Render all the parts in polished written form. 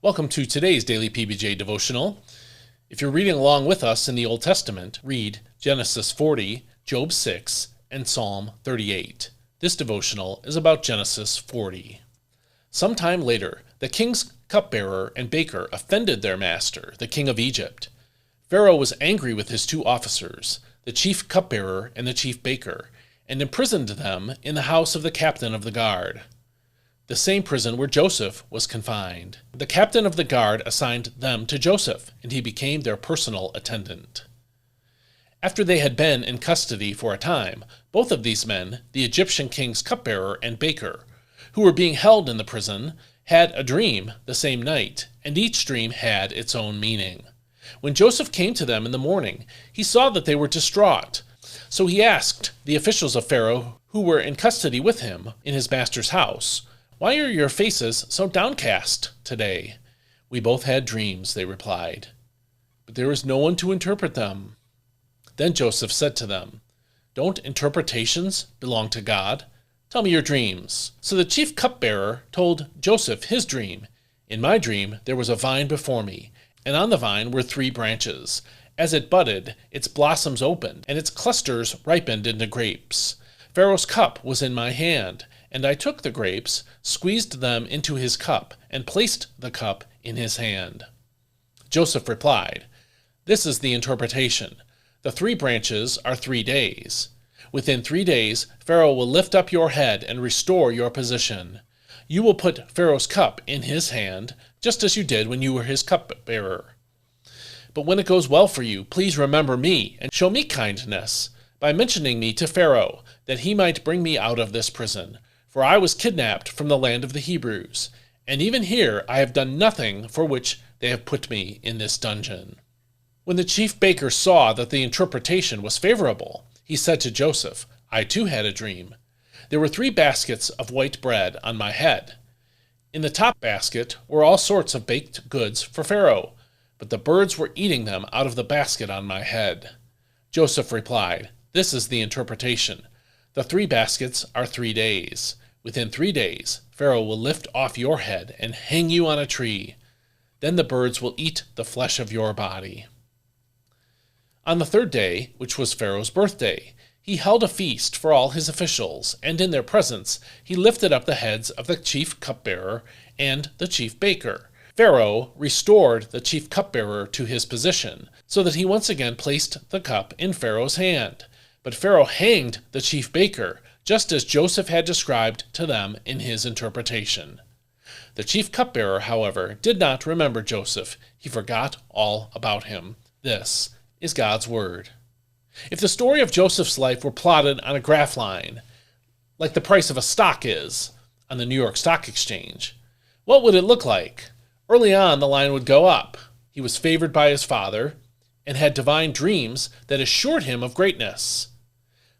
Welcome to today's daily PBJ devotional. If you're reading along with us in the Old Testament, read Genesis 40, Job 6, and Psalm 38. This devotional is about Genesis 40. Sometime later, the king's cupbearer and baker offended their master, the king of Egypt. Pharaoh was angry with his two officers, the chief cupbearer and the chief baker, and imprisoned them in the house of the captain of the guard, the same prison where Joseph was confined. The captain of the guard assigned them to Joseph, and he became their personal attendant. After they had been in custody for a time, both of these men, the Egyptian king's cupbearer and baker, who were being held in the prison, had a dream the same night, and each dream had its own meaning. When Joseph came to them in the morning, he saw that they were distraught. So he asked the officials of Pharaoh who were in custody with him in his master's house, "Why are your faces so downcast today?" "We both had dreams," they replied, "but there is no one to interpret them." Then Joseph said to them, "Don't interpretations belong to God? Tell me your dreams." So the chief cupbearer told Joseph his dream. "In my dream there was a vine before me, and on the vine were 3 branches. As it budded, its blossoms opened, and its clusters ripened into grapes. Pharaoh's cup was in my hand, and I took the grapes, squeezed them into his cup, and placed the cup in his hand." Joseph replied, "This is the interpretation. The 3 branches are 3 days. Within 3 days, Pharaoh will lift up your head and restore your position. You will put Pharaoh's cup in his hand, just as you did when you were his cupbearer. But when it goes well for you, please remember me and show me kindness by mentioning me to Pharaoh, that he might bring me out of this prison. For I was kidnapped from the land of the Hebrews, and even here I have done nothing for which they have put me in this dungeon." When the chief baker saw that the interpretation was favorable, he said to Joseph, "I too had a dream. There were 3 baskets of white bread on my head. In the top basket were all sorts of baked goods for Pharaoh, but the birds were eating them out of the basket on my head." Joseph replied, "This is the interpretation. The 3 baskets are 3 days. Within 3 days, Pharaoh will lift off your head and hang you on a tree. Then the birds will eat the flesh of your body." On the 3rd day, which was Pharaoh's birthday, he held a feast for all his officials, and in their presence he lifted up the heads of the chief cupbearer and the chief baker. Pharaoh restored the chief cupbearer to his position, so that he once again placed the cup in Pharaoh's hand. But Pharaoh hanged the chief baker, just as Joseph had described to them in his interpretation. The chief cupbearer, however, did not remember Joseph. He forgot all about him. This is God's word. If the story of Joseph's life were plotted on a graph line, like the price of a stock is on the New York Stock Exchange, what would it look like? Early on, the line would go up. He was favored by his father and had divine dreams that assured him of greatness.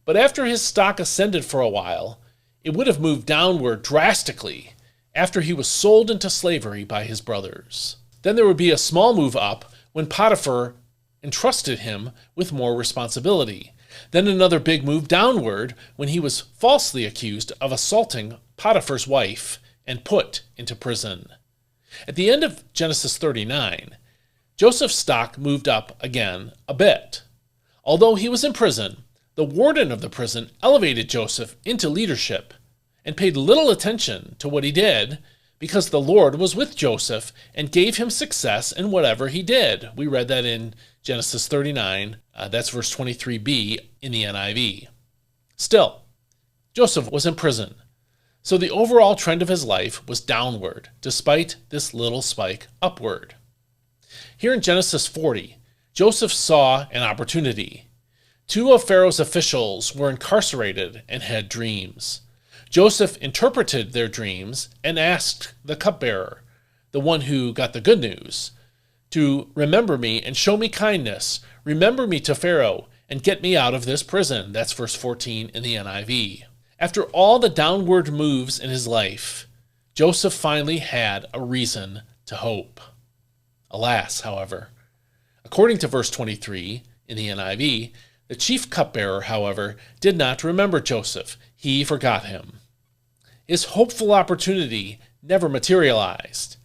But after his stock ascended for a while, it would have moved downward drastically after he was sold into slavery by his brothers. Then there would be a small move up when Potiphar entrusted him with more responsibility. Then another big move downward when he was falsely accused of assaulting Potiphar's wife and put into prison. At the end of Genesis 39, Joseph's stock moved up again a bit. Although he was in prison, the warden of the prison elevated Joseph into leadership and paid little attention to what he did because the Lord was with Joseph and gave him success in whatever he did. We read that in Genesis 39, that's verse 23b in the NIV. Still, Joseph was in prison, so the overall trend of his life was downward, despite this little spike upward. Here in Genesis 40, Joseph saw an opportunity. 2 of Pharaoh's officials were incarcerated and had dreams. Joseph interpreted their dreams and asked the cupbearer, the one who got the good news, to remember me and show me kindness. Remember me to Pharaoh and get me out of this prison. That's verse 14 in the NIV. After all the downward moves in his life, Joseph finally had a reason to hope. Alas, however, according to verse 23 in the NIV, the chief cupbearer, however, did not remember Joseph. He forgot him. His hopeful opportunity never materialized,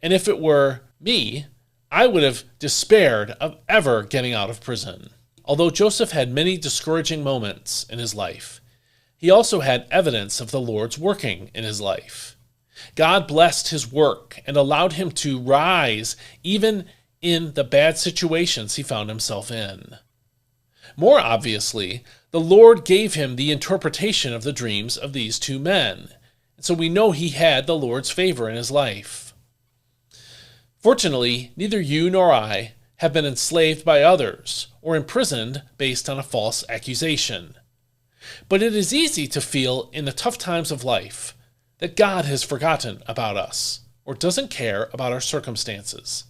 And if it were me, I would have despaired of ever getting out of prison. Although Joseph had many discouraging moments in his life, he also had evidence of the Lord's working in his life. God blessed his work and allowed him to rise even in the bad situations he found himself in. More obviously, the Lord gave him the interpretation of the dreams of these two men, and so we know he had the Lord's favor in his life. Fortunately, neither you nor I have been enslaved by others or imprisoned based on a false accusation. But it is easy to feel in the tough times of life that God has forgotten about us or doesn't care about our circumstances.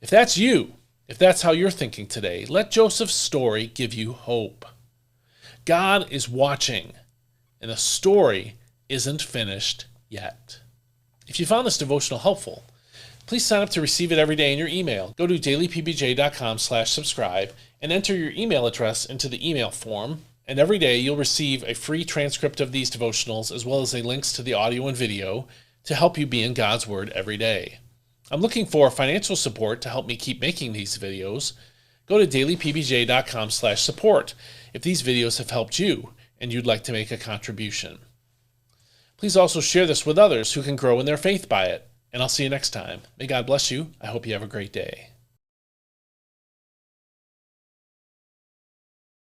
If that's you, if that's how you're thinking today, let Joseph's story give you hope. God is watching, and the story isn't finished yet. If you found this devotional helpful, please sign up to receive it every day in your email. Go to dailypbj.com/subscribe and enter your email address into the email form. And every day you'll receive a free transcript of these devotionals as well as links to the audio and video to help you be in God's Word every day. I'm looking for financial support to help me keep making these videos. Go to dailypbj.com/support if these videos have helped you and you'd like to make a contribution. Please also share this with others who can grow in their faith by it. And I'll see you next time. May God bless you. I hope you have a great day.